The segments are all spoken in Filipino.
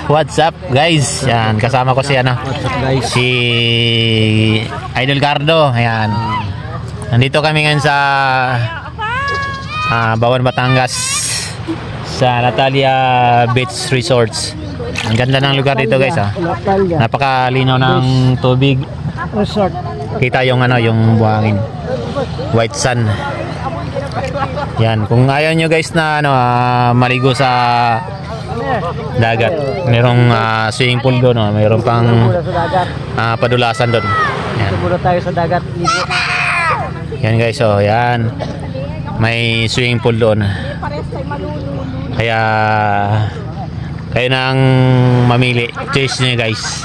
What's up guys? Yan, kasama ko si si Idol Cardo. Ayan. Nandito kami ngayon sa Bawan, Batangas, sa Natalia Beach Resorts. Ang ganda ng lugar dito guys, napakalinaw ng tubig. Kita yung yung buhangin, white sun. Yan, kung ayaw nyo guys na maligo sa dagat, merong swimming pool doon, mayroon pang padulasan doon. Yan. Siguro tayo sa dagat. Yan guys, yan. May swimming pool doon. Kaya kayo nang mamili, choice niyo guys.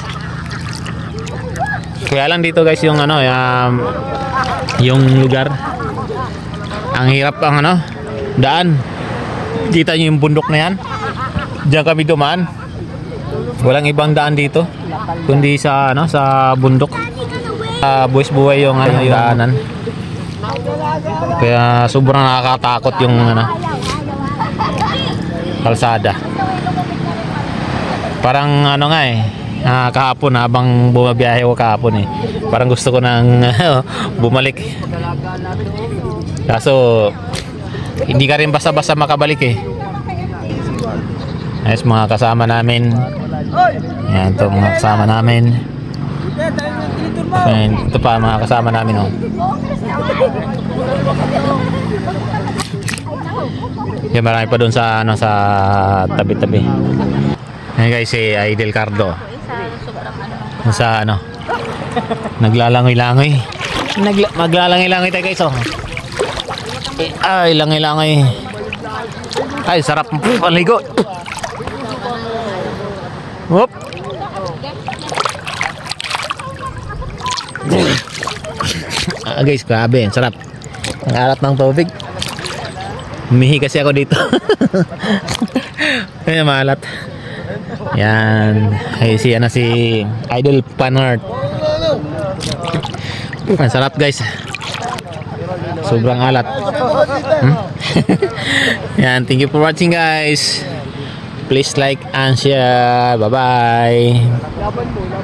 Kaya lang dito guys yung yung lugar. Ang hirap ang daan. Kita niyo yung bundok na yan. Diyan kami dumaan. Walang ibang daan dito kundi sa sa bundok. Buwis buhay yung daanan. Kaya sobrang nakakatakot yung kalsada. Parang kahapon habang bumabiyahe ko kahapon parang gusto ko nang bumalik. Kaso hindi ka rin basta-basta makabalik Ayos mga kasama namin. Yan, ito mga kasama namin. Ito pa mga kasama namin Yan, marami pa doon sa sa tabi-tabi. Ayan guys, si Idol Cardo. Sa naglalangoy-langoy. Maglalangoy-langoy tayo guys Ay, langoy-langoy. Ay, sarap maligo. Hop. Guys, grabe, sarap. Ang alat ng tubig. Humihi kasi ako dito. Kaya malat. Yan. Ay, si Idol Panart. Ang sarap guys. Sobrang alat. Yan, thank you for watching guys. Please like and share. Bye bye.